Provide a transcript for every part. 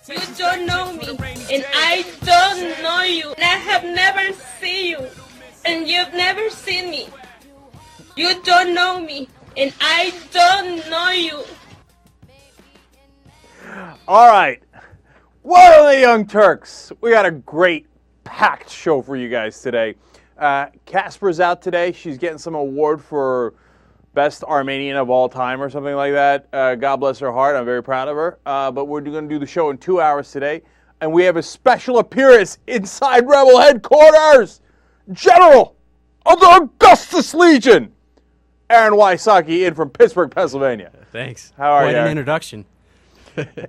You don't know me, and I don't know you, and I have never seen you, and you've never seen me. You don't know me, and I don't know you. All right. What are the Young Turks? We got a great, packed show for you guys today. Casper's out today. She's getting some award for best Armenian of all time or something like that. God bless her heart. I'm very proud of her. But we're going to do the show in 2 hours today. And we have a special appearance inside Rebel headquarters. General of the Augustus Legion, Aaron Wysocki, in from Pittsburgh, Pennsylvania. Thanks. How are you? Quite an introduction.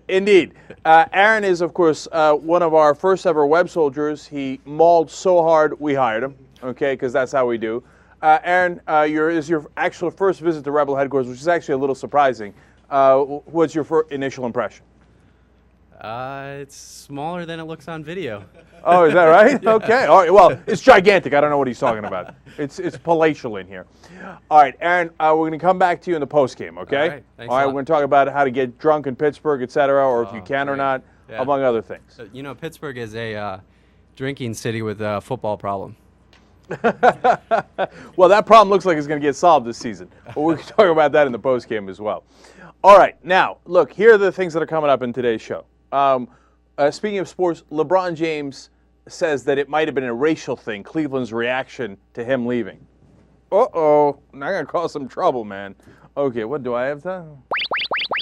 Indeed. Aaron is, of course, one of our first ever web soldiers. He mauled so hard we hired him, okay, because that's how we do. Aaron, this is your actual first visit to Rebel headquarters, which is actually a little surprising. What's your initial impression? It's smaller than it looks on video. Oh, is that right? Yeah. Okay. All right. Well, it's gigantic. I don't know what he's talking about. It's palatial in here. All right, Aaron, we're going to come back to you in the postgame, okay? All right. Thanks All right, we're going to talk about how to get drunk in Pittsburgh, et cetera, or if you can or not, among other things. You know, Pittsburgh is a drinking city with a football problem. Well, that problem looks like it's going to get solved this season. But we're going to talk about that in the postgame as well. All right, now, look, here are the things that are coming up in today's show. Speaking of sports, LeBron James says that it might have been a racial thing, Cleveland's reaction to him leaving. Uh-oh, now I'm going to cause some trouble, man. Okay, what do I have time?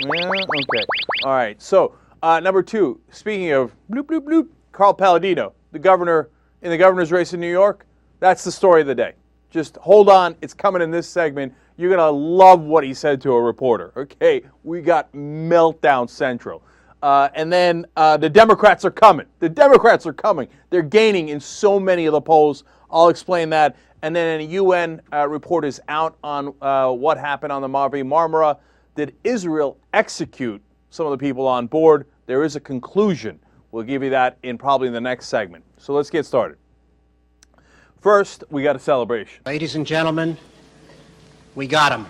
Yeah, okay. All right, so number two, speaking of bloop, bloop, bloop, Carl Paladino, the governor in the governor's race in New York, that's the story of the day. Just hold on, it's coming in this segment. You're going to love what he said to a reporter. Okay, we got meltdown central. And then the Democrats are coming. The Democrats are coming. They're gaining in so many of the polls. I'll explain that. And then a UN report is out on what happened on the Mavi Marmara. Did Israel execute some of the people on board? There is a conclusion. We'll give you that in probably the next segment. So let's get started. First, we got a celebration. Ladies and gentlemen, we got him.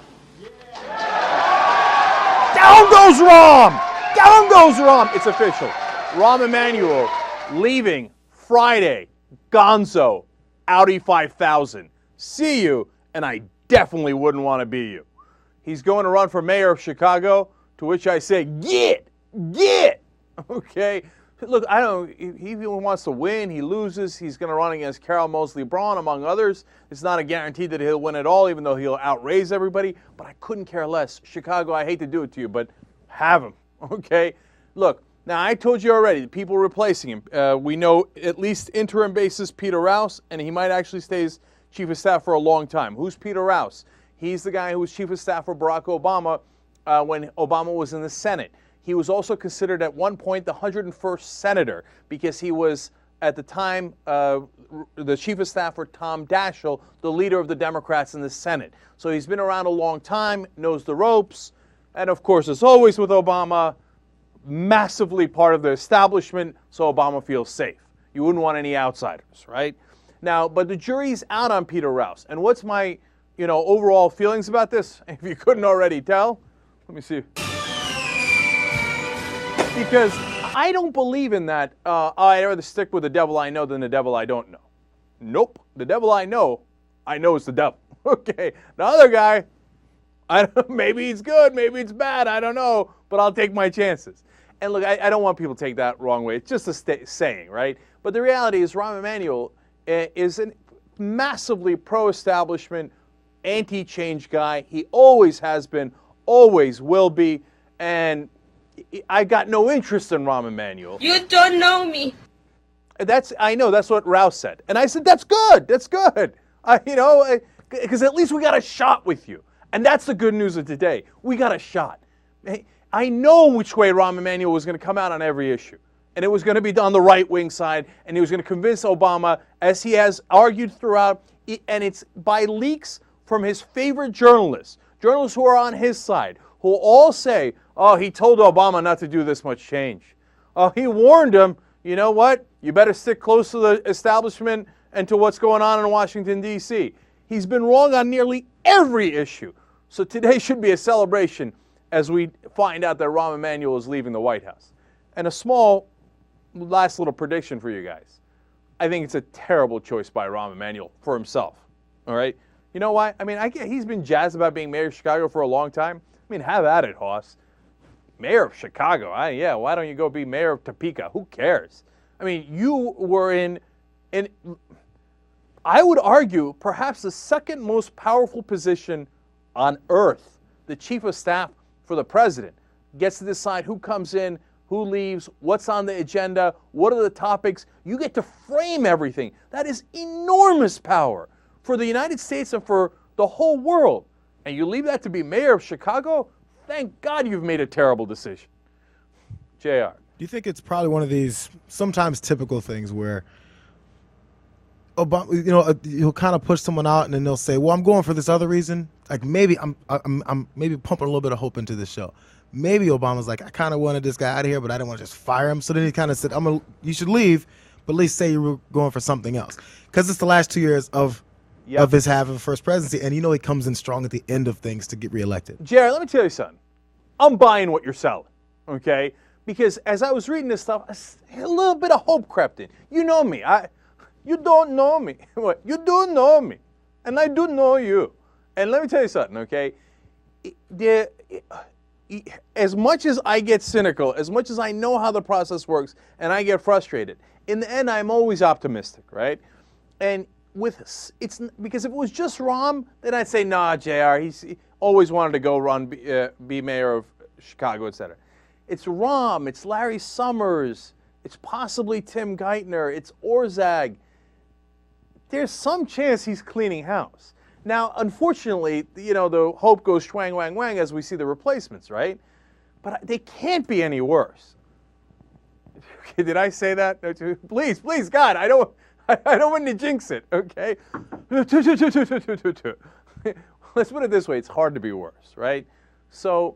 Down goes Rahm! Down goes Rahm! It's official. Rahm Emanuel leaving Friday. Gonzo, Audi 5000. See you, and I definitely wouldn't want to be you. He's going to run for mayor of Chicago, to which I say, get! Okay? Look, I don't. He even wants to win. He loses. He's going to run against Carol Mosley Braun, among others. It's not a guarantee that he'll win at all, even though he'll outraise everybody. But I couldn't care less. Chicago, I hate to do it to you, but have him. Okay? Look, now I told you already, the people replacing him. We know at least interim basis Peter Rouse, and he might actually stay as chief of staff for a long time. Who's Peter Rouse? He's the guy who was chief of staff for Barack Obama when Obama was in the Senate. He was also considered at one point the 101st senator because he was, at the time, the chief of staff for Tom Daschle, the leader of the Democrats in the Senate. So he's been around a long time, knows the ropes, and of course, as always with Obama, massively part of the establishment, so Obama feels safe. You wouldn't want any outsiders, right? Now, but the jury's out on Peter Rouse. And what's my, overall feelings about this? If you couldn't already tell, let me see. Because I don't believe in that, I'd rather stick with the devil I know than the devil I don't know. Nope. The devil I know is the devil. Okay. The other guy, maybe he's good, maybe it's bad, I don't know, but I'll take my chances. And look, I don't want people to take that wrong way. It's just a saying, right? But the reality is Rahm Emanuel is a massively pro-establishment, anti-change guy. He always has been, always will be, and I got no interest in Rahm Emanuel. You don't know me. I know, that's what Rouse said. And I said, that's good. Because at least we got a shot with you. And that's the good news of today. We got a shot. I know which way Rahm Emanuel was going to come out on every issue. And it was going to be on the right-wing side, and he was going to convince Obama, as he has argued throughout, and it's by leaks from his favorite journalists who are on his side, who all say, oh, he told Obama not to do this much change. Oh, he warned him, you know what? You better stick close to the establishment and to what's going on in Washington, D.C. He's been wrong on nearly every issue. So today should be a celebration as we find out that Rahm Emanuel is leaving the White House. And a small last little prediction for you guys. I think it's a terrible choice by Rahm Emanuel for himself. All right? You know why? I mean, he's been jazzed about being mayor of Chicago for a long time. I mean, have at it, Hoss. Mayor of Chicago. Yeah, why don't you go be mayor of Topeka? Who cares? I mean, you were in I would argue, perhaps the second most powerful position on earth. The chief of staff for the president gets to decide who comes in, who leaves, what's on the agenda, what are the topics. You get to frame everything. That is enormous power for the United States and for the whole world. And you leave that to be mayor of Chicago? Thank God you've made a terrible decision. JR. Do you think it's probably one of these sometimes typical things where Obama, he'll kind of push someone out and then they'll say, well, I'm going for this other reason. Like maybe I'm maybe pumping a little bit of hope into this show. Maybe Obama's like, I kind of wanted this guy out of here, but I didn't want to just fire him. So then he kind of said, you should leave, but at least say you were going for something else. Because it's the last 2 years of his having first presidency, and he comes in strong at the end of things to get reelected. Jared, let me tell you something. I'm buying what you're selling, okay? Because as I was reading this stuff, a little bit of hope crept in. You know me. You don't know me. What? You do know me. And I do know you. And let me tell you something, okay? As much as I get cynical, as much as I know how the process works, and I get frustrated, in the end, I'm always optimistic, right? And it's because if it was just Rahm, then I'd say, nah, JR, he always wanted to go be mayor of Chicago, etc. It's Rahm, it's Larry Summers, it's possibly Tim Geithner, it's Orzag. There's some chance he's cleaning house. Now, unfortunately, the hope goes schwang, wang, wang as we see the replacements, right? But they can't be any worse. Did I say that? Please, God, I don't want to jinx it, okay? Let's put it this way. It's hard to be worse, right? So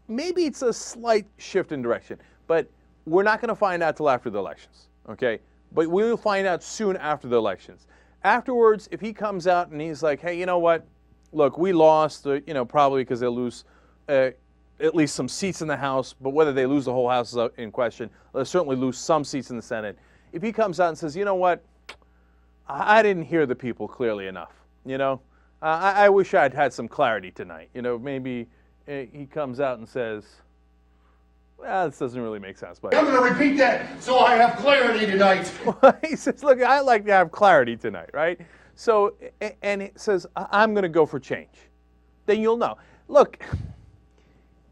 maybe it's a slight shift in direction, but we're not going to find out till after the elections, okay? But we will find out soon after the elections. Afterwards, if he comes out and he's like, hey, you know what? Look, we lost, probably because they'll lose at least some seats in the House, but whether they lose the whole House is in question. They'll certainly lose some seats in the Senate. If he comes out and says, you know what? I didn't hear the people clearly enough, I wish I'd had some clarity tonight. Maybe he comes out and says, well, this doesn't really make sense. But I'm going to repeat that so I have clarity tonight. He says, look, I like to have clarity tonight, right? So, and it says, I'm going to go for change. Then you'll know. Look,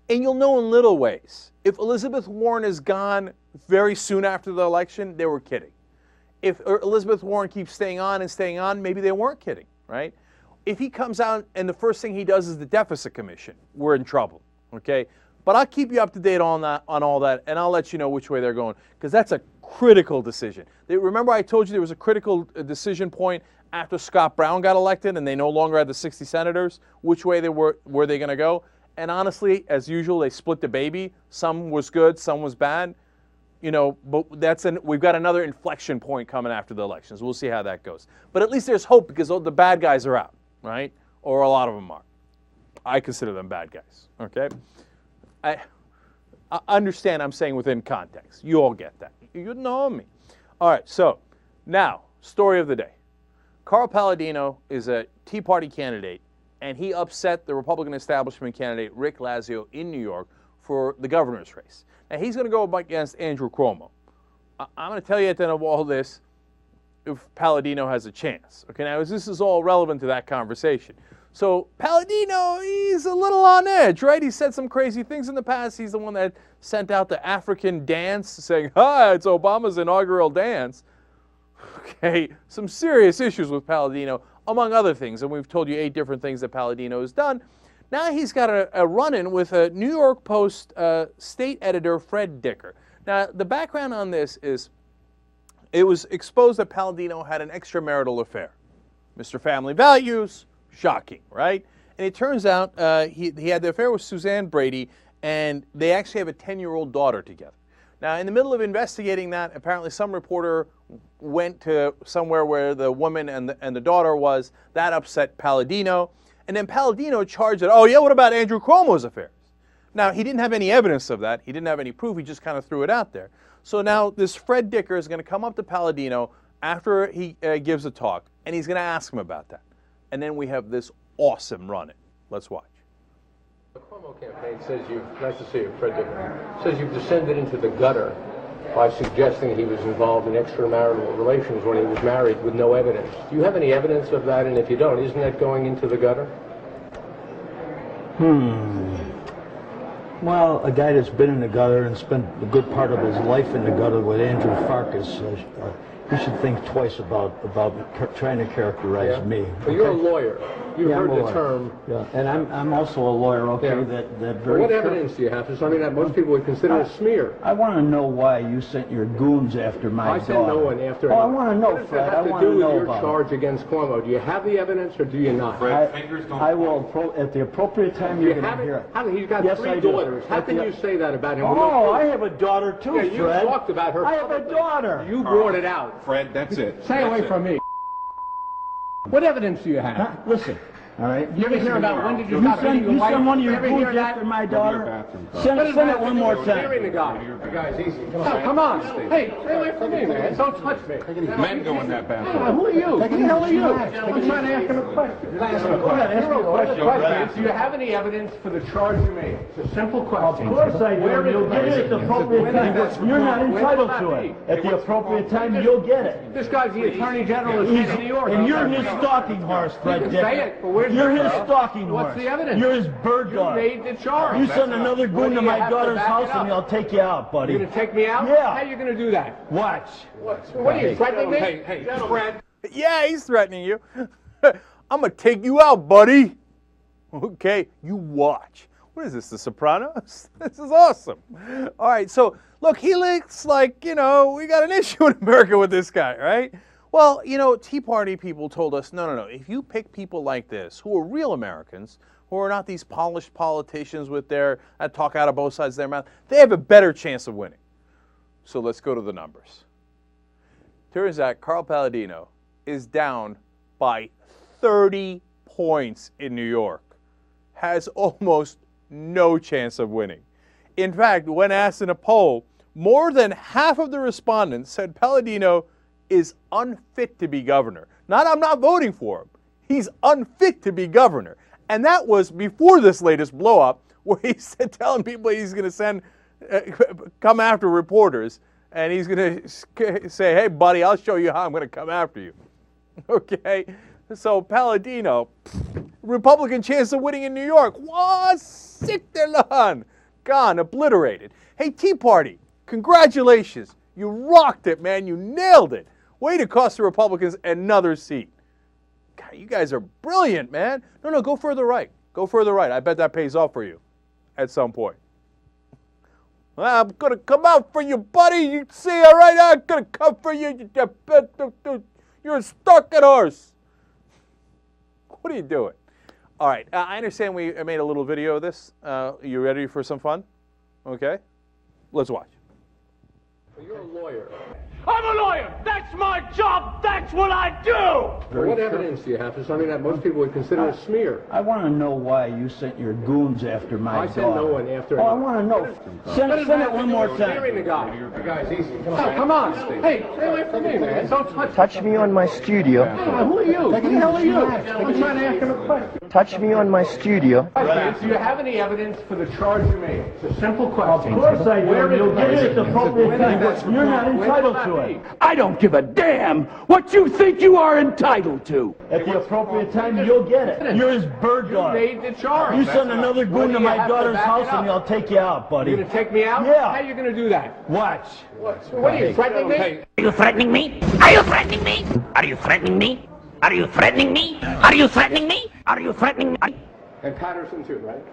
and you'll know in little ways. If Elizabeth Warren is gone very soon after the election, they were kidding. If Elizabeth Warren keeps staying on, maybe they weren't kidding, right? If he comes out and the first thing he does is the deficit commission, we're in trouble, okay? But I'll keep you up to date on all that, and I'll let you know which way they're going, because that's a critical decision. Remember I told you there was a critical decision point after Scott Brown got elected and they no longer had the 60 senators, which way were they going to go? And honestly, as usual, they split the baby. Some was good, some was bad. But we've got another inflection point coming after the elections. We'll see how that goes. But at least there's hope because the bad guys are out, right? Or a lot of them are. I consider them bad guys, okay? I understand I'm saying within context. You all get that. You know me. All right, so now, story of the day. Carl Paladino is a Tea Party candidate, and he upset the Republican establishment candidate Rick Lazio in New York for the governor's race. Now, he's going to go up against Andrew Cuomo. I'm going to tell you at the end of all this if Paladino has a chance. Okay, now this is all relevant to that conversation. So Paladino, he's a little on edge, right? He said some crazy things in the past. He's the one that sent out the African dance saying, it's Obama's inaugural dance. Okay, some serious issues with Paladino, among other things. And we've told you 8 different things that Paladino has done. Now he's got a run-in with a New York Post state editor, Fred Dicker. Now, the background on this is it was exposed that Paladino had an extramarital affair. Mr. Family Values. Shocking, right? And it turns out he had the affair with Suzanne Brady, and they actually have a 10-year-old daughter together. Now, in the middle of investigating that, apparently some reporter went to somewhere where the woman and the daughter was. That upset Paladino. And then Paladino charged that, what about Andrew Cuomo's affairs? Now, he didn't have any evidence of that. He didn't have any proof. He just kind of threw it out there. So now this Fred Dicker is going to come up to Paladino after he gives a talk, and he's going to ask him about that. And then we have this awesome run-in. Let's watch. The Cuomo campaign says nice to see you, Fred Dicker, says you've descended into the gutter by suggesting he was involved in extramarital relations when he was married with no evidence. Do you have any evidence of that? And if you don't, isn't that going into the gutter? Well, a guy that's been in the gutter and spent a good part of his life in the gutter with Andrew Farkas, he should think twice about trying to characterize me. But you're a lawyer. You've heard the term. Yeah, and I'm also a lawyer. Okay, Yeah. that very. What evidence do you have for something that most people would consider a smear? I want to know why you sent your goons after my daughter. I sent no one after. Oh, I want to know, what does Fred. that have I to want to do know with your about charge against Cuomo? Do you have the evidence or do you not? I will at the appropriate time. You're going to hear it. He's got Yes, three I do. daughters. How can you say that about him? Oh, I have a daughter too, Yeah, you Fred. talked about her. I have a daughter. You brought it out. Fred, that's it. Stay away from me. What evidence do you have? Listen. All right. You ever hear about when did you You stop send your wife? one of your Ever hear goons that? after my daughter? What Send does it that one have more to do with time. hearing the guy? The guy's easy. Come on. Hey, stay away from me, man. Don't touch me. Men go in that bathroom. Who are you? Who the hell are you? I'm trying to ask him a question. Do you have any evidence for the charge you made? It's a simple question. Of course I do. Where You'll get it at the appropriate time. You're not entitled to it. At the appropriate time, you'll get it. This guy's the Attorney General of the state of New York. And you're his stalking horse, Fred You can Dicker. say it, but where's You're the his evidence? stalking horse. What's the evidence? You're his bird You dog. made the charge. You send another What goon do to you my have to daughter's back house it up? and he'll take you out, buddy. You're going to take me out? Yeah. How are you going to do that? Watch. What are you, threatening me? Hey, Fred. Yeah, he's threatening you. I'm going to take you out, buddy. Okay, you watch. What is this, The Sopranos? This is awesome. All right, so look, he looks like, we got an issue in America with this guy, right? Well, Tea Party people told us, no. If you pick people like this, who are real Americans, who are not these polished politicians with that talk out of both sides of their mouth, they have a better chance of winning. So let's go to the numbers. Turns out Carl Paladino is down by 30 points in New York. Has almost no chance of winning. In fact, when asked in a poll, more than half of the respondents said Paladino is unfit to be governor. Not I'm not voting for him. He's unfit to be governor. And that was before this latest blow-up where he's telling people he's going to come after reporters, and he's going to say, hey, buddy, I'll show you how I'm going to come after you. Okay? So Paladino, Republican chance of winning in New York. What? Sick gone, obliterated. Hey, Tea Party, congratulations. You rocked it, man. You nailed it. Way to cost the Republicans another seat. God, you guys are brilliant, man. No, go further right. Go further right. I bet that pays off for you at some point. I'm going to come out for you, buddy. You see, all right? I'm going to come for you. You're a stalking horse. What are you doing? All right. I understand we made a little video of this. You ready for some fun? Okay. Let's watch. You're a lawyer. I'm a lawyer. That's my job. That's what I do. What evidence do you have for something that most people would consider a smear? I want to know why you sent your goons after my daughter. I sent no one after. Oh, I want to know. Send it one more time. Hearing the guy. The guy's easy. Come on. Hey, stay away from me, man. Don't Touch me on my studio. Who are you? Who the hell are you? I'm trying to ask him a question. Touch me on my studio. Do you have any evidence for the charge you made? It's a simple question. Of course I do. You'll get it at the appropriate time. You're not entitled to it. I don't give a damn what you think you are entitled to. At the appropriate time, you'll get it. You're his bird dog. You made the charge. You send another goon to my daughter's house and he'll take you out, buddy. You're going to take me out? Yeah. How are you going to do that? Watch. What are you, threatening me? Are you threatening me? Are you threatening me? Are you threatening me? Are you threatening me? Are you threatening me? Are you threatening me? And Patterson too, right?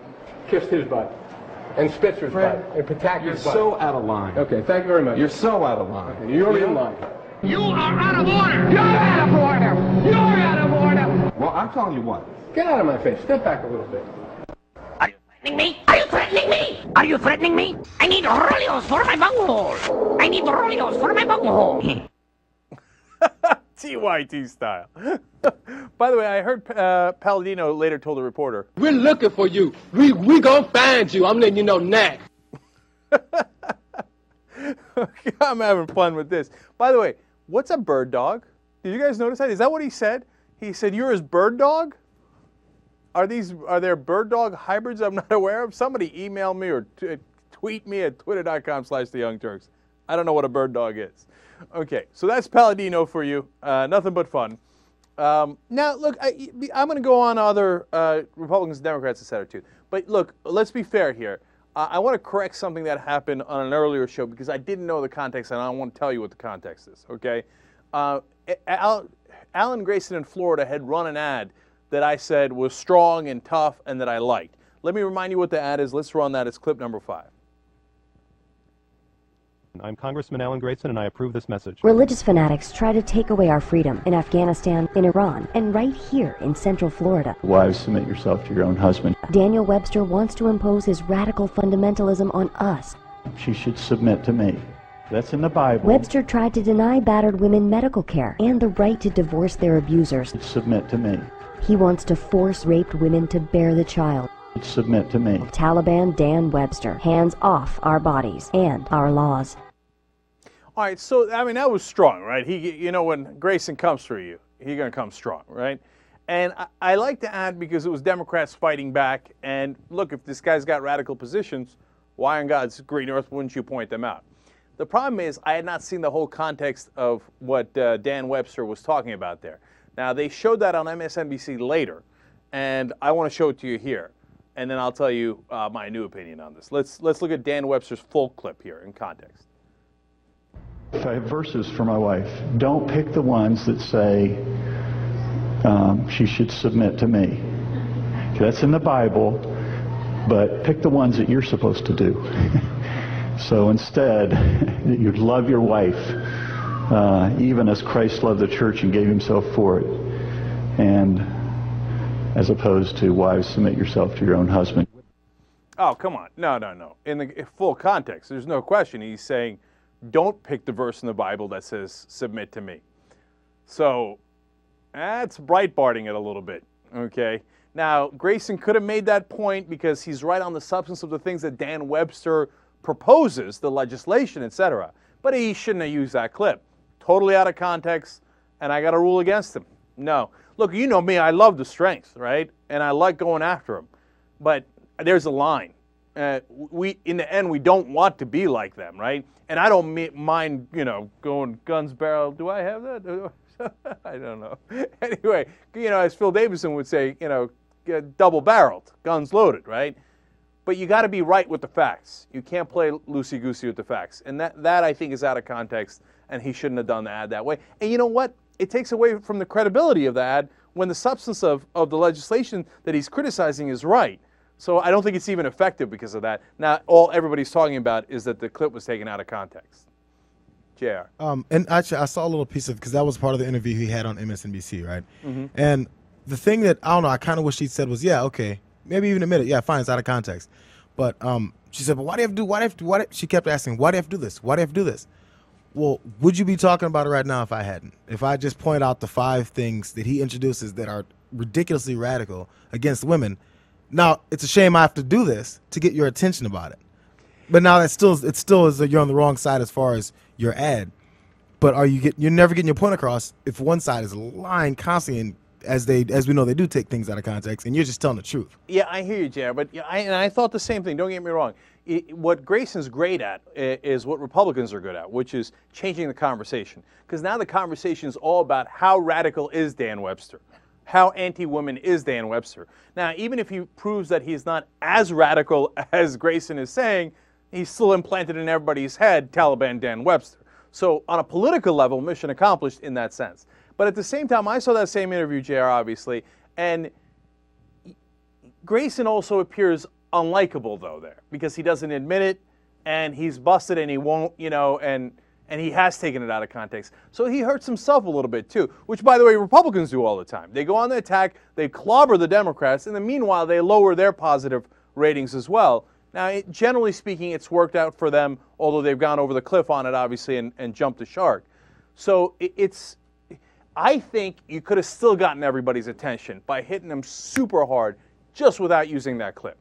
Kissed his butt. And Spitzer's butt. And Pataki's butt. You're so out of line. Okay, thank you very much. You're so out of line. Okay, you're in line. You are out of order! You're out of order! You're out of order! Well, I'm telling you what. Get out of my face. Step back a little bit. Are you threatening me? Are you threatening me? Are you threatening me? I need Roleos for my bunghole! I need Roleos for my bunghole! TYT style. By the way, I heard Paladino later told a reporter, We're looking for you. We gonna find you. I'm letting you know now. Okay, I'm having fun with this. By the way, what's a bird dog? Did you guys notice that? Is that what he said? He said, "You're his bird dog." Are there bird dog hybrids I'm not aware of? Somebody email me or tweet me at twitter.com/theyoungturks. I don't know what a bird dog is. Okay, so that's Paladino for you. Nothing but fun. Now, look, I'm going to go on other Republicans and Democrats, et cetera, too. But look, let's be fair here. I want to correct something that happened on an earlier show because I didn't know the context, and I want to tell you what the context is, okay? Alan Grayson in Florida had run an ad that I said was strong and tough and that I liked. Let me remind you what the ad is. Let's run that. It's clip number 5. I'm Congressman Alan Grayson, and I approve this message. Religious fanatics try to take away our freedom in Afghanistan, in Iran, and right here in Central Florida. Wives, submit yourself to your own husband. Daniel Webster wants to impose his radical fundamentalism on us. She should submit to me. That's in the Bible. Webster tried to deny battered women medical care and the right to divorce their abusers. Submit to me. He wants to force raped women to bear the child. Submit to me. Taliban Dan Webster, hands off our bodies and our laws. All right, so, I mean, that was strong, right? When Grayson comes for you, he's going to come strong, right? And I like to add because it was Democrats fighting back. And look, if this guy's got radical positions, why on God's green earth wouldn't you point them out? The problem is I had not seen the whole context of what Dan Webster was talking about there. Now, they showed that on MSNBC later, and I want to show it to you here. And then I'll tell you my new opinion on this. Let's look at Dan Webster's full clip here in context. If I have verses for my wife, don't pick the ones that say she should submit to me. Okay, that's in the Bible, but pick the ones that you're supposed to do. So instead, you'd love your wife, even as Christ loved the church and gave himself for it. And as opposed to wives, submit yourself to your own husband. Oh, come on. No. In the full context, there's no question. He's saying, don't pick the verse in the Bible that says, submit to me. So that's Breitbarting it a little bit, okay? Now, Grayson could have made that point because he's right on the substance of the things that Dan Webster proposes, the legislation, etc. But he shouldn't have used that clip. Totally out of context, and I got to rule against him. No. Look, you know me, I love the strength, right? And I like going after him. But there's a line. In the end, we don't want to be like them, right? And I don't mind, going guns barrel. Do I have that? I don't know. Anyway, as Phil Davidson would say, double-barreled, guns loaded, right? But you got to be right with the facts. You can't play loosey-goosey with the facts. And that I think is out of context, and he shouldn't have done the ad that way. And you know what? It takes away from the credibility of the ad when the substance of the legislation that he's criticizing is right. So I don't think it's even effective because of that. Now, all everybody's talking about is that the clip was taken out of context. JR. And actually, I saw a little piece of, because that was part of the interview he had on MSNBC, right? Mm-hmm. And the thing that, I don't know, I kind of wish she'd said was, yeah, okay, maybe even admit it. Yeah, fine, it's out of context. But she said, but why do you have to do, she kept asking, why do you have to do this? Why do you have to do this? Well, would you be talking about it right now if I hadn't? If I just point out the 5 things that he introduces that are ridiculously radical against women. Now, it's a shame I have to do this to get your attention about it. But now it still is you're on the wrong side as far as your ad. But you're never getting your point across if one side is lying constantly, and as we know, they do take things out of context, and you're just telling the truth. Yeah, I hear you, JR. But I thought the same thing. Don't get me wrong. What Grayson's great at is what Republicans are good at, which is changing the conversation. Because now the conversation is all about how radical is Dan Webster. How anti-women is Dan Webster. Now, even if he proves that he's not as radical as Grayson is saying, he's still implanted in everybody's head Taliban Dan Webster. So on a political level, mission accomplished in that sense. But at the same time, I saw that same interview, JR, obviously, and Grayson also appears unlikable, though, there, because he doesn't admit it, and he's busted, and he won't, and he has taken it out of context. So he hurts himself a little bit, too, which, by the way, Republicans do all the time. They go on the attack, they clobber the Democrats, and then meanwhile, they lower their positive ratings as well. Now, generally speaking, it's worked out for them, although they've gone over the cliff on it, obviously, and jumped the shark. So I think you could have still gotten everybody's attention by hitting them super hard just without using that clip.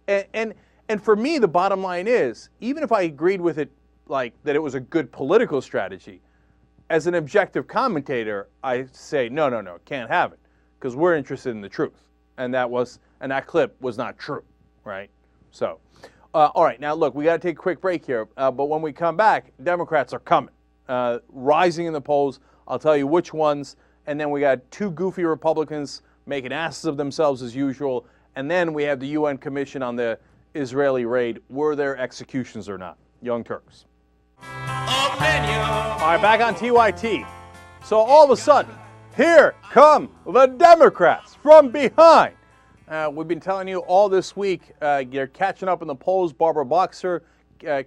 And for me, the bottom line is, even if I agreed with it like that it was a good political strategy. As an objective commentator, I say no, can't have it, because we're interested in the truth, and that clip was not true, right? So, all right, now look, we got to take a quick break here, but when we come back, Democrats are coming, rising in the polls. I'll tell you which ones, and then we got two goofy Republicans making asses of themselves as usual, and then we have the UN Commission on the Israeli raid. Were there executions or not? Young Turks. All right, back on TYT. So all of a sudden, here come the Democrats from behind. We've been telling you all this week, you're catching up in the polls. Barbara Boxer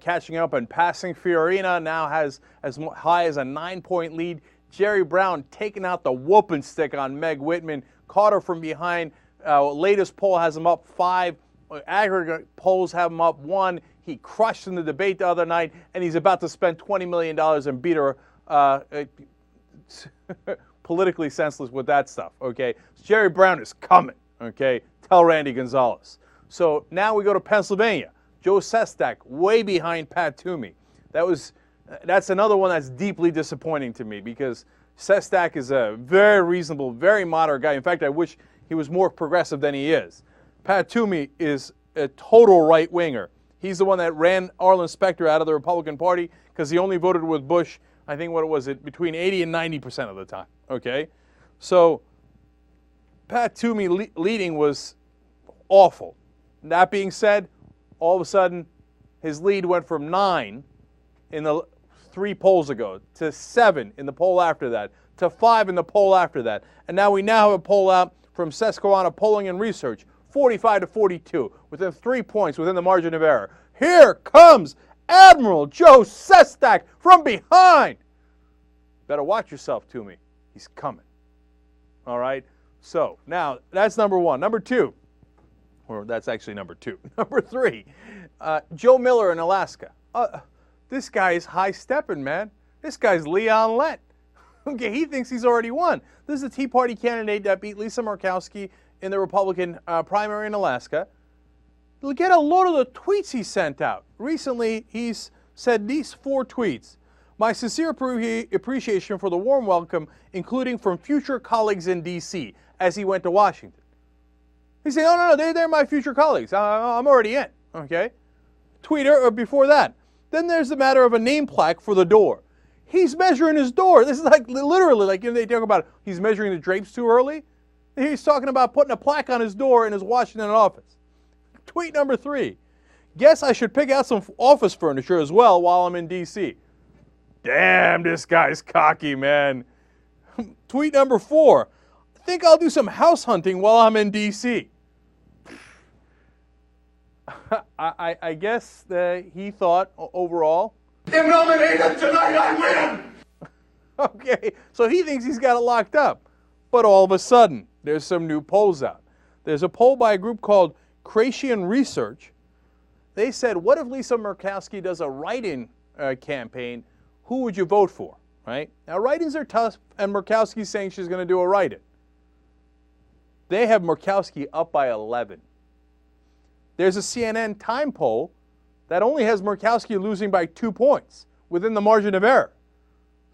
catching up, and passing Fiorina now has as high as a 9-point lead. Jerry Brown taking out the whooping stick on Meg Whitman, caught her from behind. Latest poll has him up 5. Aggregate polls have him up 1. He crushed in the debate the other night, and he's about to spend $20 million and beat her politically senseless with that stuff, okay? Jerry Brown is coming, okay? Tell Randy Gonzalez. So now we go to Pennsylvania. Joe Sestak way behind Pat Toomey. That's another one that's deeply disappointing to me, because Sestak is a very reasonable, very moderate guy. In fact, I wish he was more progressive than he is. Pat Toomey is a total right-winger. He's the one that ran Arlen Specter out of the Republican Party because he only voted with Bush, I think, between 80 and 90% of the time, okay? So Pat Toomey leading was awful. That being said, all of a sudden, his lead went from 9 in the 3 polls ago to 7 in the poll after that to 5 in the poll after that. And now we have a poll out from Susquehanna Polling and Research, 45 to 42, within 3 points within the margin of error. Here comes Admiral Joe Sestak from behind. Better watch yourself, Toomey. He's coming. All right? So, now, that's number 1. Number 2, or that's actually number 2. Number 3, Joe Miller in Alaska. This guy is high-stepping, man. This guy's Leon Lett. Okay, he thinks he's already won. This is a Tea Party candidate that beat Lisa Murkowski in the Republican primary in Alaska. Get a load of the tweets he sent out. Recently, he's said these 4 tweets. My sincere appreciation for the warm welcome, including from future colleagues in D.C., as he went to Washington. He said, no, they're my future colleagues. I'm already in, okay? Tweeter before that. Then there's the matter of a name plaque for the door. He's measuring his door. This is like literally like, they talk about he's measuring the drapes too early. He's talking about putting a plaque on his door in his Washington office. Tweet number 3. Guess I should pick out some office furniture as well while I'm in D.C. Damn, this guy's cocky, man. Tweet number 4. I think I'll do some house hunting while I'm in D.C. I guess that he thought overall. If nominated tonight, I win! Okay, so he thinks he's got it locked up. But all of a sudden, there's some new polls out. There's a poll by a group called Creation Research. They said, what if Lisa Murkowski does a write-in campaign? Who would you vote for, right? Now, write-ins are tough, and Murkowski's saying she's going to do a write-in. They have Murkowski up by 11. There's a CNN Time poll that only has Murkowski losing by 2 points within the margin of error.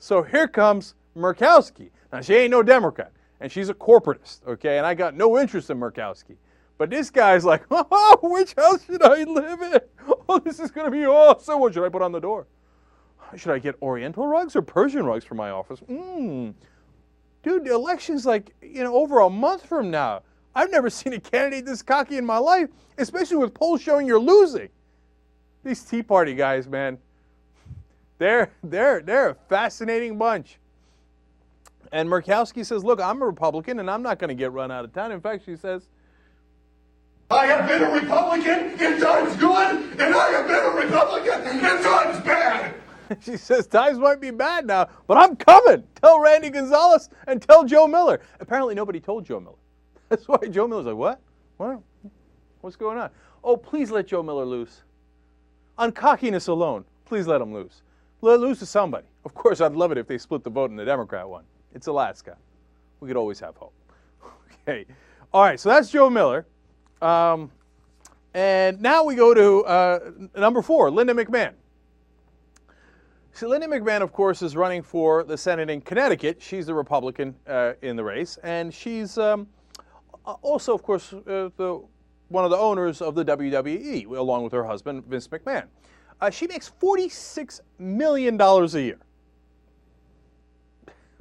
So here comes Murkowski. Now, she ain't no Democrat, and she's a corporatist, okay? And I got no interest in Murkowski. But this guy's like, oh, which house should I live in? Oh, this is going to be awesome. What should I put on the door? Should I get Oriental rugs or Persian rugs for my office? Dude, the election's like, over a month from now. I've never seen a candidate this cocky in my life, especially with polls showing you're losing. These Tea Party guys, man, they're a fascinating bunch. And Murkowski says, look, I'm a Republican, and I'm not going to get run out of town. In fact, she says, I have been a Republican in times good, and I have been a Republican in times bad. She says, times might be bad now, but I'm coming. Tell Randy Gonzalez and tell Joe Miller. Apparently nobody told Joe Miller. That's why Joe Miller's like, what? What? What's going on? Oh, please let Joe Miller loose. On cockiness alone, please let him loose. Let him loose to somebody. Of course, I'd love it if they split the vote in the Democrat one. It's Alaska. We could always have hope. Okay. All right, so that's Joe Miller. And now we go to number 4, Linda McMahon. So Linda McMahon, of course, is running for the Senate in Connecticut. She's the Republican in the race, and she's also, of course, one of the owners of the WWE, along with her husband, Vince McMahon. She makes $46 million a year.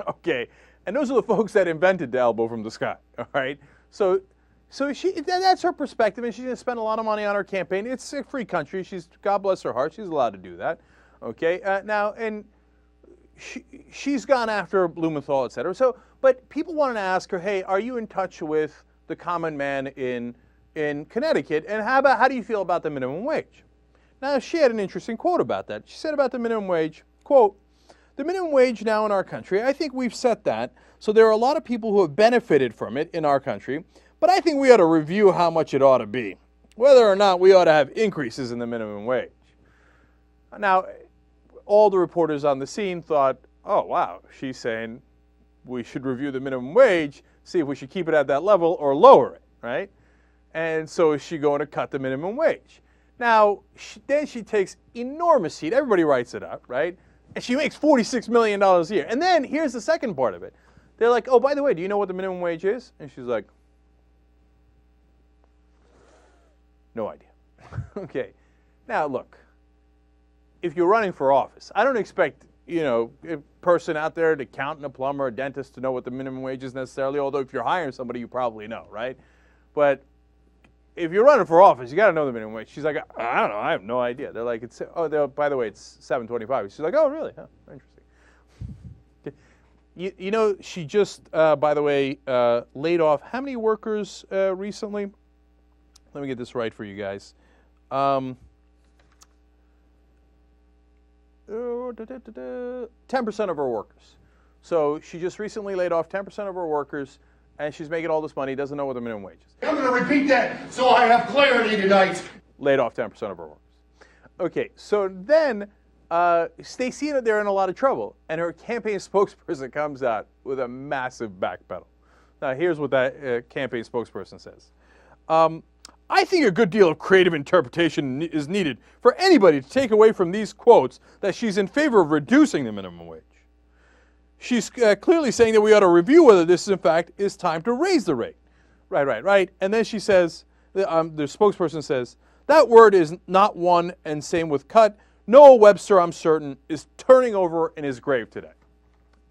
Okay, and those are the folks that invented the elbow from the sky. All right, so that's her perspective, and she's going to spend a lot of money on her campaign. It's a free country. God bless her heart, she's allowed to do that. Okay, now, and she's gone after Blumenthal, et cetera. So, but people wanted to ask her, hey, are you in touch with the common man in Connecticut, and how do you feel about the minimum wage? Now, she had an interesting quote about that. She said about the minimum wage, quote, "The minimum wage now in our country, I think we've set that, so there are a lot of people who have benefited from it in our country, but I think we ought to review how much it ought to be, whether or not we ought to have increases in the minimum wage." Now, all the reporters on the scene thought, oh, wow, she's saying we should review the minimum wage, see if we should keep it at that level or lower it, right? And so is she going to cut the minimum wage? Now, then she takes enormous heat. Everybody writes it up, right? And she makes $46 million a year. And then here's the second part of it. They're like, oh, by the way, do you know what the minimum wage is? And she's like, no idea. Okay. Now, look, if you're running for office, I don't expect, a person out there, an accountant, a plumber, a dentist, to know what the minimum wage is necessarily, although if you're hiring somebody, you probably know, right? But if you're running for office, you got to know the minimum wage. She's like, I don't know, I have no idea. They're like, by the way, it's $7.25. She's like, oh, really? Huh, interesting. She just, by the way, laid off how many workers recently? Let me get this right for you guys. 10% of her workers. So she just recently laid off 10% of her workers, and she's making all this money, doesn't know what the minimum wage is. I'm going to repeat that so I have clarity tonight. Laid off 10% of her workers. Okay, so then Stacey, they're in a lot of trouble, and her campaign spokesperson comes out with a massive backpedal. Now, here's what that campaign spokesperson says. I think a good deal of creative interpretation is needed for anybody to take away from these quotes that she's in favor of reducing the minimum wage. She's clearly saying that we ought to review whether this, in fact, is time to raise the rate. Right. And then she says, the spokesperson says, that word is not one and same with cut. Noah Webster, I'm certain, is turning over in his grave today.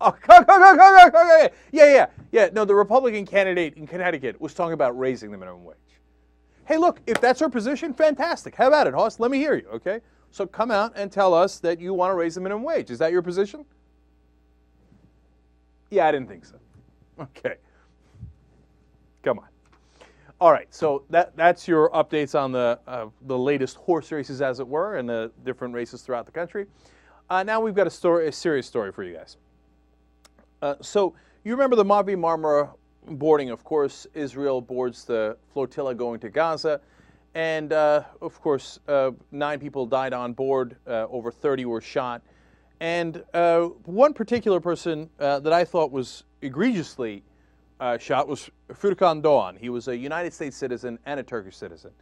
Oh, yeah. No, the Republican candidate in Connecticut was talking about raising the minimum wage. Hey, look, if that's her position, fantastic. How about it, Hoss? Let me hear you, okay? So come out and tell us that you want to raise the minimum wage. Is that your position? Yeah, I didn't think so. Okay. Come on. All right, so that's your updates on the latest horse races, as it were, and the different races throughout the country. Now we've got a serious story for you guys. So you remember the Mavi Marmara boarding. Of course, Israel boards the flotilla going to Gaza, and of course 9 people died on board, over 30 were shot, and one particular person that I thought was egregiously shot was Furkan Doğan. He was a United States citizen and a Turkish citizen,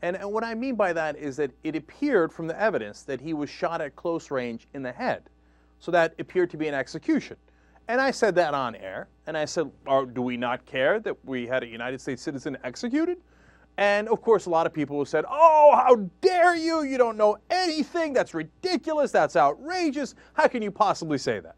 and what I mean by that is that it appeared from the evidence that he was shot at close range in the head, so that appeared to be an execution. And I said that on air, and I said, do we not care that we had a United States citizen executed? And, of course, a lot of people said, oh, how dare you? You don't know anything. That's ridiculous. That's outrageous. How can you possibly say that?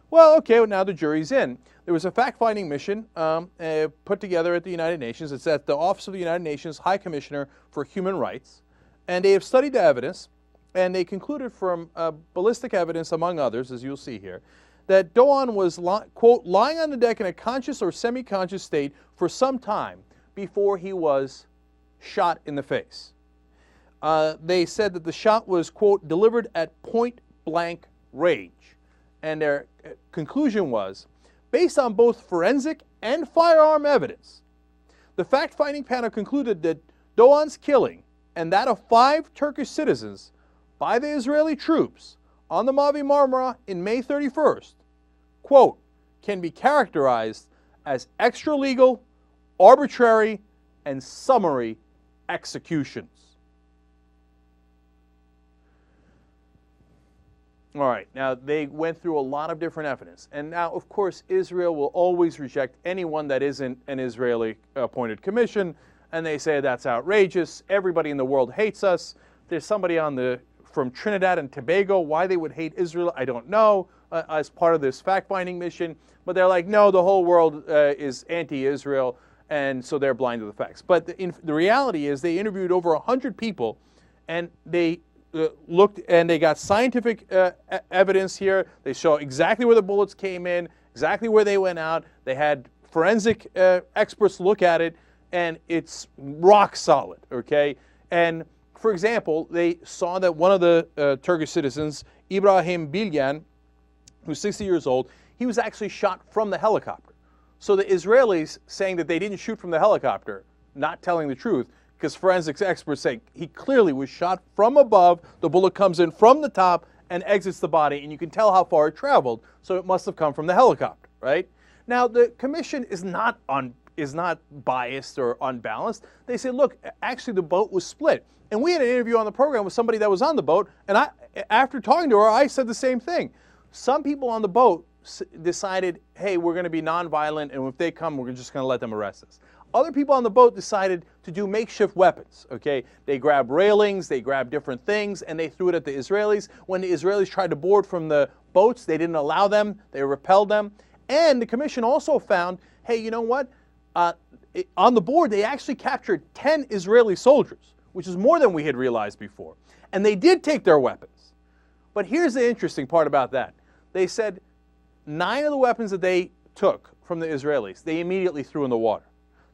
Well, okay, now the jury's in. There was a fact-finding mission put together at the United Nations. It's at the Office of the United Nations High Commissioner for Human Rights. And they have studied the evidence, and they concluded from ballistic evidence, among others, as you'll see here, that Doğan was, quote, lying on the deck in a conscious or semi-conscious state for some time before he was shot in the face. They said that the shot was, quote, delivered at point-blank range. And their conclusion was, based on both forensic and firearm evidence, the fact-finding panel concluded that Doğan's killing and that of 5 Turkish citizens by the Israeli troops on the Mavi Marmara in May 31st, quote, can be characterized as extra-legal, arbitrary, and summary executions. All right. Now, they went through a lot of different evidence. And now, of course, Israel will always reject anyone that isn't an Israeli-appointed commission, and they say that's outrageous. Everybody in the world hates us. There's somebody from Trinidad and Tobago. Why they would hate Israel, I don't know, as part of this fact-finding mission. But they're like, no, the whole world is anti-Israel, and so they're blind to the facts. But the reality is they interviewed over 100 people, and they looked, and they got scientific evidence here. They show exactly where the bullets came in, exactly where they went out. They had forensic experts look at it, and it's rock solid, okay? And, for example, they saw that one of the Turkish citizens, Ibrahim Bilgan, who's 60 years old, he was actually shot from the helicopter. So the Israelis saying that they didn't shoot from the helicopter, not telling the truth, because forensics experts say he clearly was shot from above, the bullet comes in from the top and exits the body, and you can tell how far it traveled, so it must have come from the helicopter, right? Now, the commission is not biased or unbalanced. They say, look, actually the boat was split. And we had an interview on the program with somebody that was on the boat, and after talking to her, I said the same thing. Some people on the boat decided, hey, we're going to be nonviolent, and if they come, we're just going to let them arrest us. Other people on the boat decided to do makeshift weapons, okay? They grabbed railings, they grabbed different things, and they threw it at the Israelis. When the Israelis tried to board from the boats, they didn't allow them, they repelled them. And the commission also found, hey, you know what? On the board, they actually captured 10 Israeli soldiers, which is more than we had realized before. And they did take their weapons. But here's the interesting part about that. They said 9 of the weapons that they took from the Israelis, they immediately threw in the water.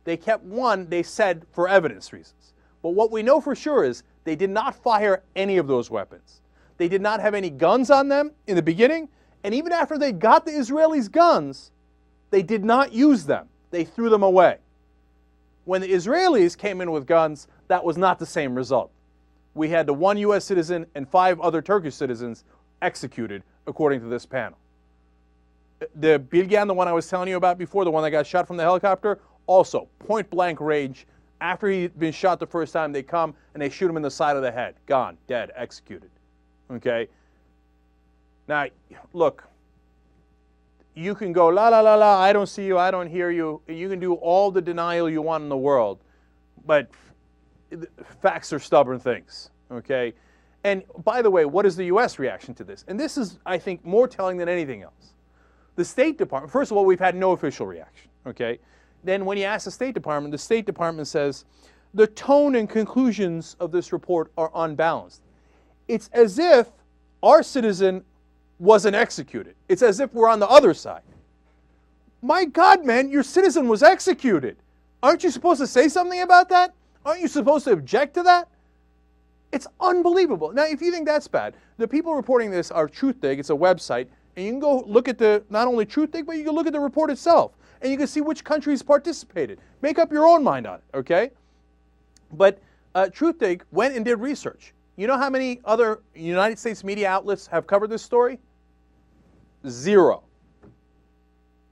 They kept one, they said, for evidence reasons. But what we know for sure is they did not fire any of those weapons. They did not have any guns on them in the beginning, and even after they got the Israelis' guns, they did not use them. They threw them away. When the Israelis came in with guns, that was not the same result. We had the 1 U.S. citizen and 5 other Turkish citizens executed, according to this panel. The Bilgan, the one I was telling you about before, the one that got shot from the helicopter, also point-blank range. After he'd been shot the first time, they come and they shoot him in the side of the head. Gone, dead, executed. Okay? Now, look, you can go, la, la, la, la, I don't see you, I don't hear you. You can do all the denial you want in the world. But facts are stubborn things, okay? And by the way, what is the U.S. reaction to this? And this is, I think, more telling than anything else. The State Department, first of all, we've had no official reaction, okay? Then when you ask the State Department says, the tone and conclusions of this report are unbalanced. It's as if our citizen wasn't executed. It's as if we're on the other side. My God, man, your citizen was executed. Aren't you supposed to say something about that? Aren't you supposed to object to that? It's unbelievable. Now, if you think that's bad, the people reporting this are TruthDig. It's a website. And you can go look at not only TruthDig, but you can look at the report itself. And you can see which countries participated. Make up your own mind on it, okay? But TruthDig went and did research. You know how many other United States media outlets have covered this story? 0.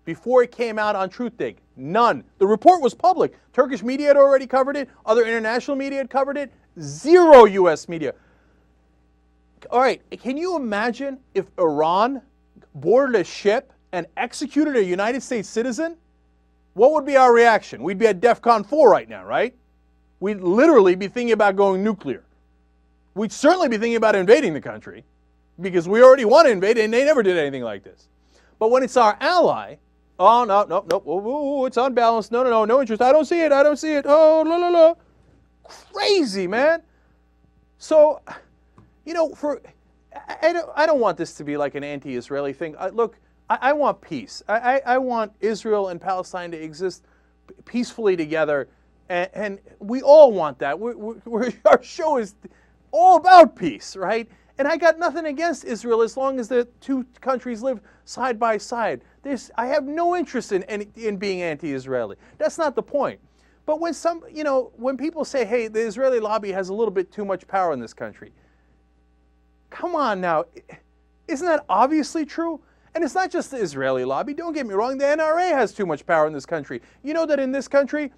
Before it came out on TruthDig, none. The report was public. Turkish media had already covered it. Other international media had covered it. 0 U.S. media. All right, can you imagine if Iran boarded a ship and executed a United States citizen? What would be our reaction? We'd be at DEFCON 4 right now, right? We'd literally be thinking about going nuclear. We'd certainly be thinking about invading the country because we already want to invade and they never did anything like this. But when it's our ally, oh, no, no, no, oh, it's unbalanced. No, no, no, no interest. I don't see it. I don't see it. Oh, la, la, la. Crazy, man. So, you know, I don't want this to be like an anti-Israeli thing. Look, I want peace. I want Israel and Palestine to exist peacefully together, and we all want that. Our show is all about peace, right? And I got nothing against Israel as long as the two countries live side by side. I have no interest in being anti-Israeli. That's not the point. But when people say, hey, the Israeli lobby has a little bit too much power in this country, come on now, isn't that obviously true? And it's not just the Israeli lobby. Don't get me wrong. The NRA has too much power in this country. You know that in this country,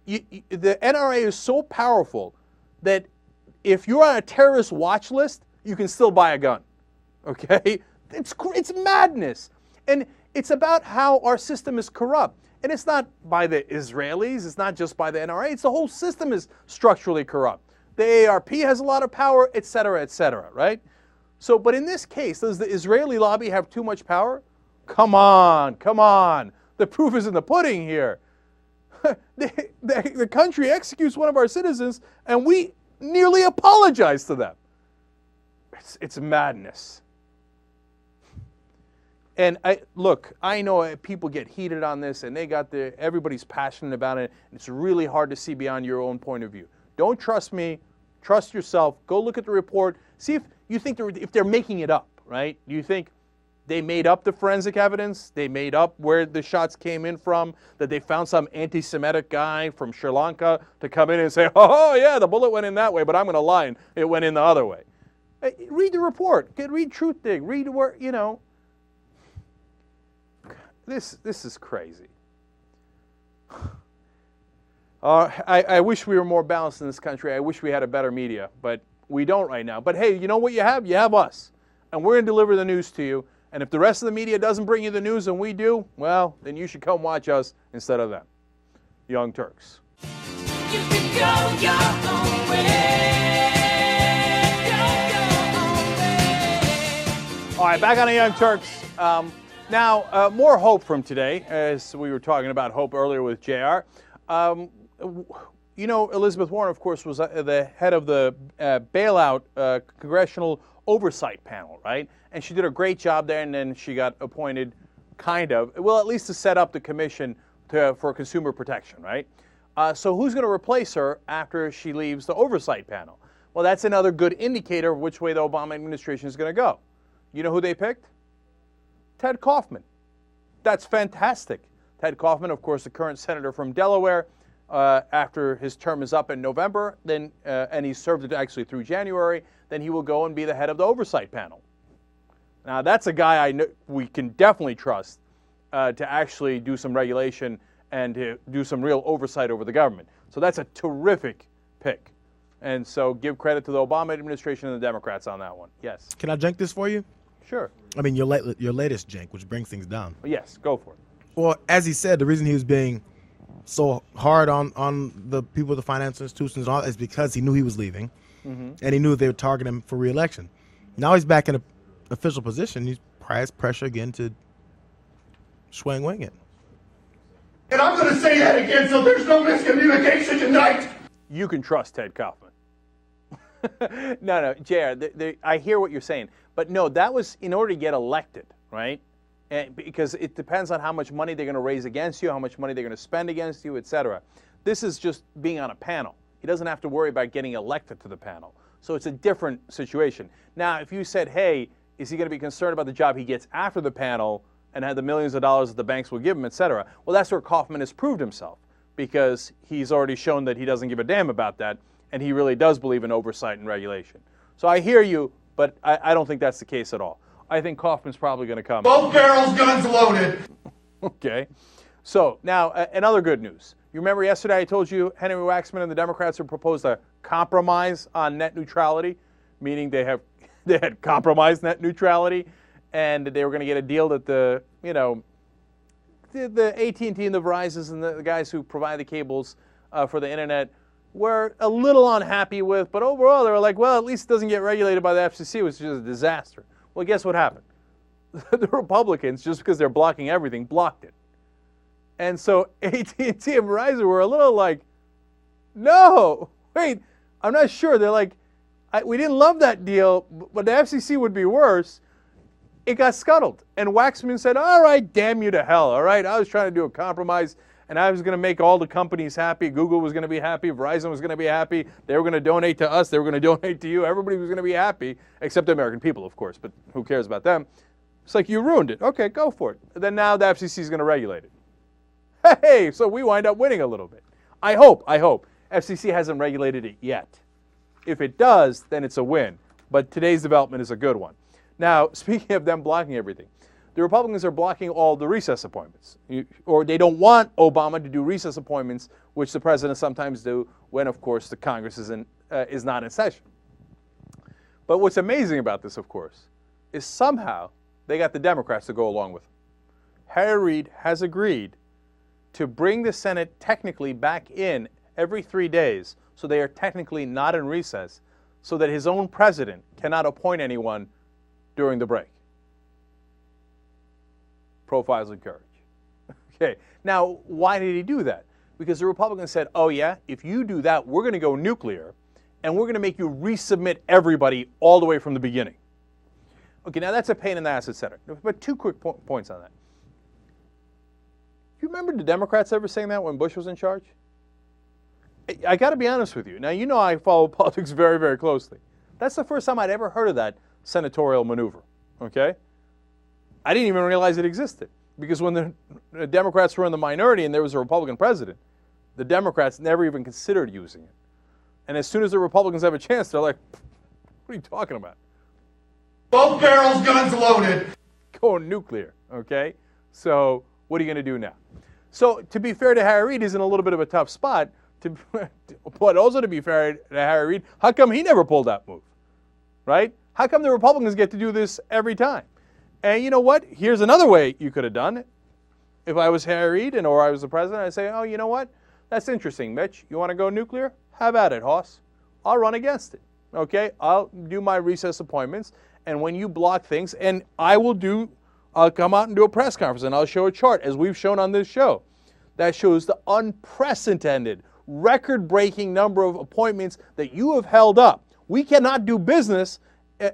the NRA is so powerful that if you're on a terrorist watch list, you can still buy a gun. Okay? It's madness. And it's about how our system is corrupt. And it's not by the Israelis, it's not just by the NRA, it's the whole system is structurally corrupt. The ARP has a lot of power, et cetera, right? So, but in this case, does the Israeli lobby have too much power? Come on, come on. The proof is in the pudding here. The country executes one of our citizens, and we nearly apologize to them. It's madness. And look, I know people get heated on this, and everybody's passionate about it. And it's really hard to see beyond your own point of view. Don't trust me. Trust yourself. Go look at the report. See if you think if they're making it up, right? Do you think they made up the forensic evidence? They made up where the shots came in from? That they found some anti-Semitic guy from Sri Lanka to come in and say, oh yeah, the bullet went in that way, but I'm going to lie, and it went in the other way. Read the report. Read Truthdig. Read where, you know. This is crazy. I wish we were more balanced in this country. I wish we had a better media, but we don't right now. But hey, you know what you have? You have us. And we're going to deliver the news to you. And if the rest of the media doesn't bring you the news and we do, well, then you should come watch us instead of them. Young Turks. You can go your own way. All right, back on the Young Turks. Now, more hope from today, as we were talking about hope earlier with JR. You know, Elizabeth Warren, of course, was the head of the bailout Congressional Oversight panel, right? And she did a great job there, and then she got appointed, kind of, well, at least to set up the commission for consumer protection, right? So who's going to replace her after she leaves the Oversight panel? Well, that's another good indicator of which way the Obama administration is going to go. You know who they picked? Ted Kaufman. That's fantastic. Ted Kaufman, of course, the current senator from Delaware, after his term is up in November, then and he served it actually through January, then he will go and be the head of the Oversight panel. Now, that's a guy we can definitely trust to actually do some regulation and to do some real oversight over the government. So that's a terrific pick. And so give credit to the Obama administration and the Democrats on that one. Yes. Can I drink this for you? Sure. I mean, your latest jank, which brings things down. Yes, go for it. Well, as he said, the reason he was being so hard on the people of the financial institutions and all is because he knew he was leaving, and he knew they would target him for re-election. Now he's back in an official position. He's pressure again to wing it. And I'm going to say that again so there's no miscommunication tonight. You can trust Ted Kaufman. No, JR, I hear what you're saying. But no, that was in order to get elected, right? And because it depends on how much money they're going to raise against you, how much money they're going to spend against you, et cetera. This is just being on a panel. He doesn't have to worry about getting elected to the panel. So it's a different situation. Now, if you said, hey, is he going to be concerned about the job he gets after the panel and have the millions of dollars that the banks will give him, et cetera? Well, that's where Kaufman has proved himself, because he's already shown that he doesn't give a damn about that, and he really does believe in oversight and regulation. So I hear you, but I don't think that's the case at all. I think Kaufman's probably going to come. Both barrels, guns loaded. Okay. So now, another good news. You remember yesterday I told you Henry Waxman and the Democrats have proposed a compromise on net neutrality, meaning they had compromised net neutrality, and they were going to get a deal that the AT&T and the Verizons and the guys who provide the cables for the internet were a little unhappy with, but overall they were like, well, at least it doesn't get regulated by the FCC, which is just a disaster. Well, guess what happened? The Republicans, just because they're blocking everything, blocked it. And so AT&T and Verizon were a little like, no, wait, I'm not sure. They're like, we didn't love that deal, but the FCC would be worse. It got scuttled. And Waxman said, all right, damn you to hell, all right? I was trying to do a compromise, and I was going to make all the companies happy. Google was going to be happy. Verizon was going to be happy. They were going to donate to us. They were going to donate to you. Everybody was going to be happy, except the American people, of course, but who cares about them? It's like, you ruined it. Okay, go for it. And then now the FCC is going to regulate it. Hey, so we wind up winning a little bit. I hope. FCC hasn't regulated it yet. If it does, then it's a win. But today's development is a good one. Now, speaking of them blocking everything, the Republicans are blocking all the recess appointments. Or they don't want Obama to do recess appointments, which the president sometimes do when, of course, the Congress is not in session. But what's amazing about this, of course, is somehow they got the Democrats to go along with them. Harry Reid has agreed to bring the Senate technically back in every 3 days, so they are technically not in recess, so that his own president cannot appoint anyone during the break. Profiles of courage. Okay, now why did he do that? Because the Republicans said, oh yeah, if you do that, we're going to go nuclear, and we're going to make you resubmit everybody all the way from the beginning. Okay, now that's a pain in the ass, etc. But two quick points on that. You remember the Democrats ever saying that when Bush was in charge? I got to be honest with you. Now, you know I follow politics very, very closely. That's the first time I'd ever heard of that senatorial maneuver, okay? I didn't even realize it existed, because when the Democrats were in the minority and there was a Republican president, the Democrats never even considered using it. And as soon as the Republicans have a chance, they're like, what are you talking about? Both barrels, guns loaded. Going nuclear, okay? So what are you going to do now? So to be fair to Harry Reid, he's in a little bit of a tough spot. But also to be fair to Harry Reid, how come he never pulled that move, right? How come the Republicans get to do this every time? And you know what? Here's another way you could have done it. If I was Harry Reid or I was the president, I'd say, oh, you know what? That's interesting, Mitch. You want to go nuclear? Have at it, Hoss. I'll run against it, okay? I'll do my recess appointments, and when you block things, and I'll come out and do a press conference, and I'll show a chart, as we've shown on this show, that shows the unprecedented, record-breaking number of appointments that you have held up. We cannot do business.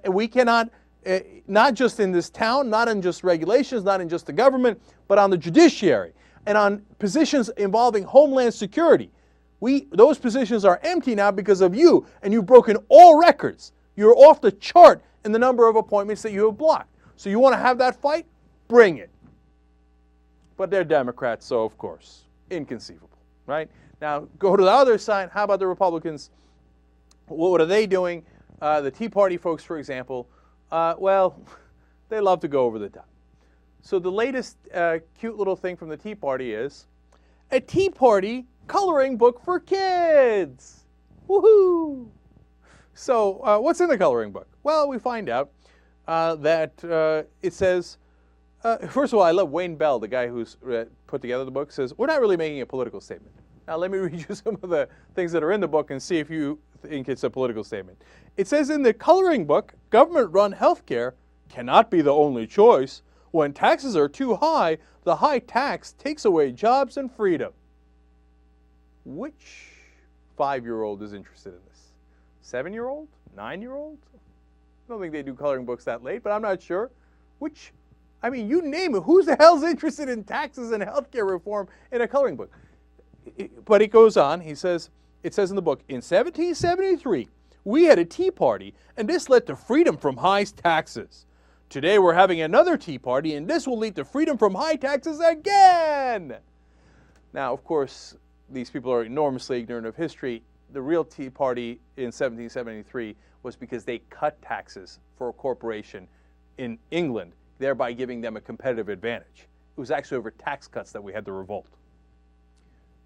We cannot, not just in this town, not in just regulations, not in just the government, but on the judiciary and on positions involving homeland security. Those positions are empty now because of you, and you've broken all records. You're off the chart in the number of appointments that you have blocked. So you want to have that fight? Bring it. But they're Democrats, so of course, inconceivable, right? Now, go to the other side. How about the Republicans? What are they doing? The Tea Party folks, for example, well, they love to go over the top. So the latest cute little thing from the Tea Party is a Tea Party coloring book for kids. Woohoo! So what's in the coloring book? Well, we find out that it says, first of all, I love Wayne Bell, the guy who's put together the book, says, we're not really making a political statement. Now, let me read you some of the things that are in the book and see if you think it's a political statement. It says in the coloring book, government-run healthcare cannot be the only choice. When taxes are too high, the high tax takes away jobs and freedom. Which 5-year-old is interested in this? 7-year-old? 9-year-old? I don't think they do coloring books that late, but I'm not sure. I mean, you name it. Who the hell's interested in taxes and healthcare reform in a coloring book? But it goes on. It says in the book, in 1773, we had a Tea Party, and this led to freedom from high taxes. Today we're having another Tea Party, and this will lead to freedom from high taxes again. Now, of course, these people are enormously ignorant of history. The real Tea Party in 1773 was because they cut taxes for a corporation in England, thereby giving them a competitive advantage. It was actually over tax cuts that we had the revolt.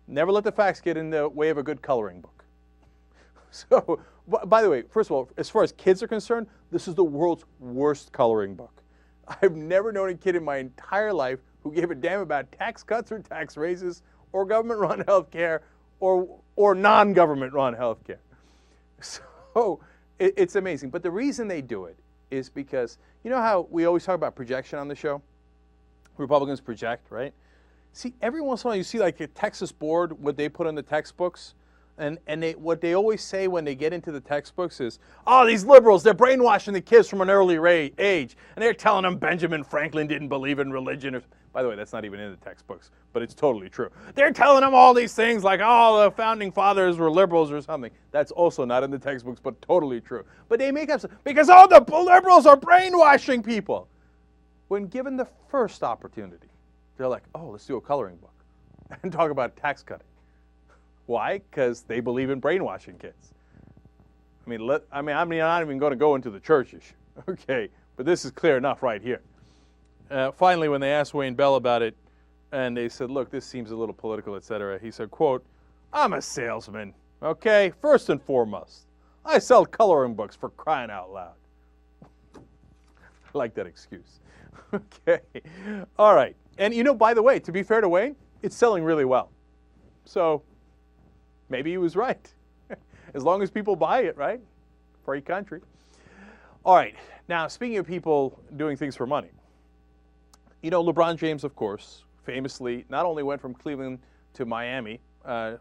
Never let the facts get in the way of a good coloring book. So, by the way, first of all, as far as kids are concerned, this is the world's worst coloring book. I've never known a kid in my entire life who gave a damn about tax cuts or tax raises or government-run health care or non-government-run health care. So it's amazing. But the reason they do it is because, you know how we always talk about projection on the show? Republicans project, right? See, every once in a while you see like a Texas board, what they put in the textbooks, and what they always say when they get into the textbooks is, oh, these liberals, they're brainwashing the kids from an early age, and they're telling them Benjamin Franklin didn't believe in religion. By the way, that's not even in the textbooks, but it's totally true. They're telling them all these things like, oh, the founding fathers were liberals or something. That's also not in the textbooks, but totally true. But they make up, because all the liberals are brainwashing people. When given the first opportunity, they're like, oh, let's do a coloring book and talk about tax cutting. Why? Because they believe in brainwashing kids. I'm not even going to go into the church issue, okay? But this is clear enough right here. Finally, when they asked Wayne Bell about it, and they said, look, this seems a little political, etc., he said, quote, I'm a salesman, okay? First and foremost, I sell coloring books, for crying out loud. I like that excuse. Okay. All right. And, by the way, to be fair to Wayne, it's selling really well. So maybe he was right. As long as people buy it, right? Free country. All right. Now, speaking of people doing things for money, LeBron James, of course, famously not only went from Cleveland to Miami to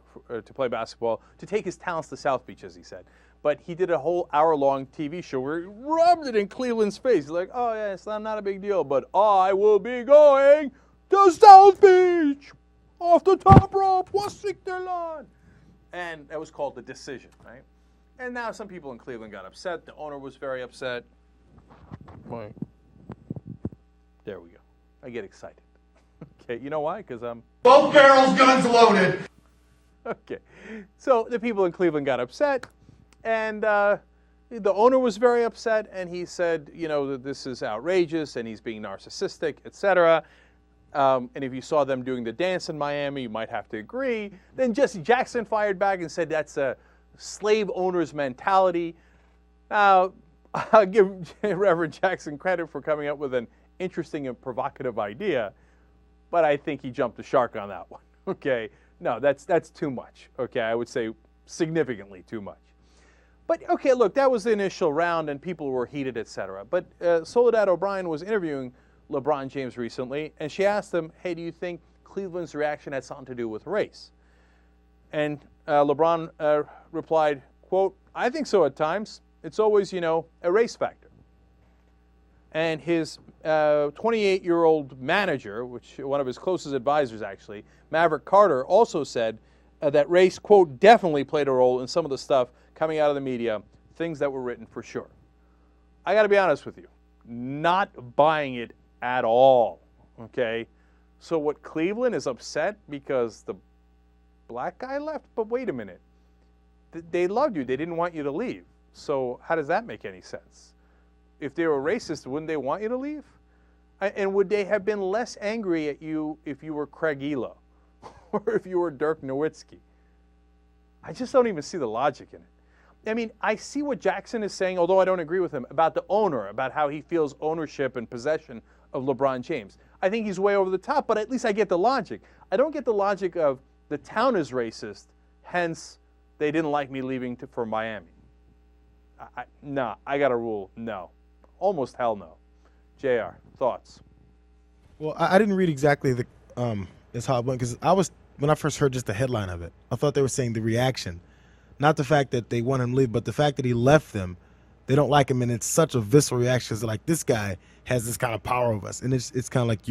play basketball, to take his talents to South Beach, as he said, but he did a whole hour-long TV show where he rubbed it in Cleveland's face. He's like, oh, yeah, it's not a big deal, but I will be going to South Beach off the top rope. Washington. And that was called The Decision, right? And now some people in Cleveland got upset. The owner was very upset. Boy. There we go. I get excited. Okay, you know why? Because I'm... Both barrels, guns loaded. Okay. So the people in Cleveland got upset. And the owner was very upset, and he said, that this is outrageous, and he's being narcissistic, etc. And if you saw them doing the dance in Miami, you might have to agree. Then Jesse Jackson fired back and said that's a slave owner's mentality. Now, I'll give Reverend Jackson credit for coming up with an interesting and provocative idea, but I think he jumped the shark on that one. Okay? No, that's too much. Okay? I would say significantly too much. But, okay, look, that was the initial round, and people were heated, etc. But Soledad O'Brien was interviewing LeBron James recently, and she asked him, hey, do you think Cleveland's reaction had something to do with race? And LeBron replied, quote, I think so at times. It's always, a race factor. And his 28-year-old manager, one of his closest advisors actually, Maverick Carter, also said that race, quote, definitely played a role in some of the stuff coming out of the media, things that were written for sure. I got to be honest with you, not buying it at all, okay? So what, Cleveland is upset because the black guy left? But wait a minute. They loved you. They didn't want you to leave. So how does that make any sense? If they were racist, wouldn't they want you to leave? And would they have been less angry at you if you were Craig Elo or if you were Dirk Nowitzki? I just don't even see the logic in it. I mean, I see what Jackson is saying, although I don't agree with him, about the owner, about how he feels ownership and possession of LeBron James. I think he's way over the top, but at least I get the logic. I don't get the logic of the town is racist, hence they didn't like me leaving for Miami. No, I got a rule, no. Almost hell no. JR, thoughts? Well, I didn't read exactly as how it went, because when I first heard just the headline of it, I thought they were saying the reaction. Not the fact that they want him to leave, but the fact that he left them. They don't like him, and it's such a visceral reaction. It's like, this guy has this kind of power over us. And it's kind of like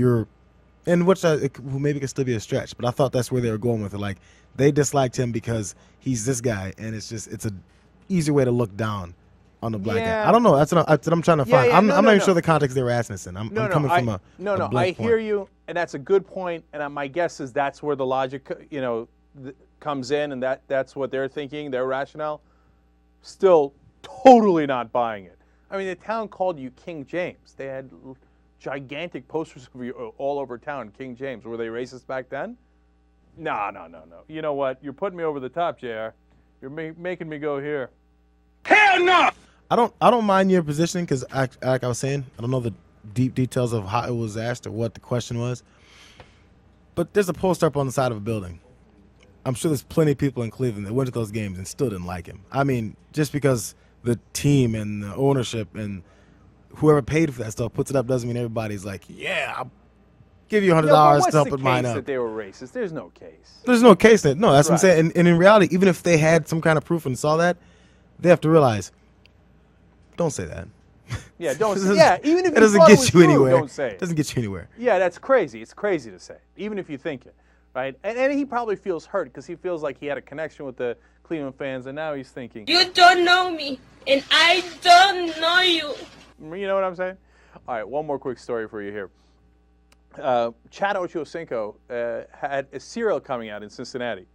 and which maybe could still be a stretch, but I thought that's where they were going with it. Like, they disliked him because he's this guy, and it's an easier way to look down on the black guy. I don't know. That's what I'm trying to find. I'm not even sure the context they were asking this in. I'm coming from a blank I hear point. you, and that's a good point, and my guess is that's where the logic, comes in, and that's what they're thinking, their rationale. Still totally not buying it. I mean, the town called you King James. They had gigantic posters of you all over town, King James. Were they racist back then? No. You know what? You're putting me over the top, JR. You're making me go here. Hell no! I don't mind your positioning, because like I was saying, I don't know the deep details of how it was asked or what the question was. But there's a poster up on the side of a building. I'm sure there's plenty of people in Cleveland that went to those games and still didn't like him. I mean, just because the team and the ownership and whoever paid for that stuff puts it up doesn't mean everybody's like, yeah, I'll give you $100 to help put mine up. That they were racist? There's no case. There's no case that. No, that's what I'm saying. And in reality, even if they had some kind of proof and saw that, they have to realize, don't say that. Yeah, don't say yeah, even if it doesn't get you anywhere. Don't say it. It doesn't get you anywhere. Yeah, that's crazy. It's crazy to say, even if you think it. Right? And he probably feels hurt because he feels like he had a connection with the Cleveland fans, and now he's thinking, you don't know me, and I don't know you. You know what I'm saying? All right, one more quick story for you here. Chad Ochocinco had a cereal coming out in Cincinnati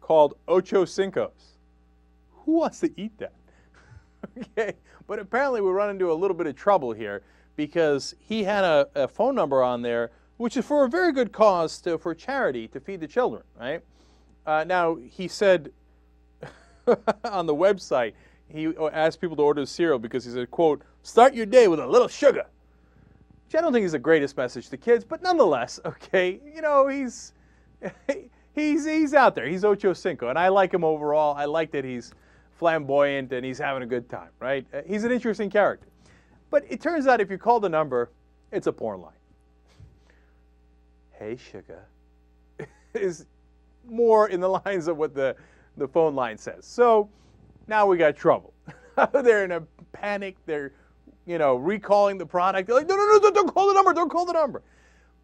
called Ochocinco's. Who wants to eat that? Okay, but apparently we run into a little bit of trouble here because he had a phone number on there, which is for a very good cause, for charity, to feed the children, right? Now, he said on the website, he asked people to order cereal because he said, quote, start your day with a little sugar. which I don't think is the greatest message to kids, but nonetheless, okay, you know, he's out there. He's Ochocinco, and I like him overall. I like that he's flamboyant and he's having a good time, right? He's an interesting character. But it turns out if you call the number, it's a porn line. Hey, sugar, is more in the lines of what the phone line says. So now we got trouble. They're in a panic. They're, you know, recalling the product. They're like, no, don't call the number. Don't call the number.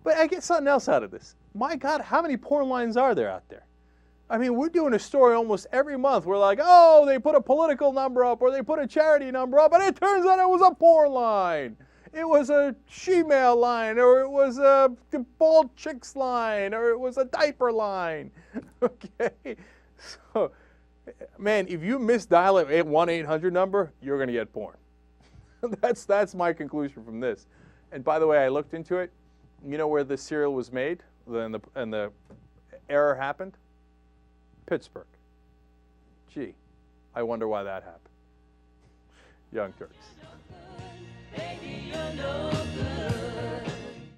But I get something else out of this. My God, how many porn lines are there out there? I mean, we're doing a story almost every month. We're like, oh, they put a political number up or they put a charity number up, and it turns out it was a porn line. It was a she-male line, or it was a bald chicks line, or it was a diaper line. Okay? So, man, if you misdial a 1-800 number, you're going to get porn. That's my conclusion from this. And by the way, I looked into it. You know where the cereal was made and the error happened? Pittsburgh. Gee, I wonder why that happened. Young Turks. Baby, you know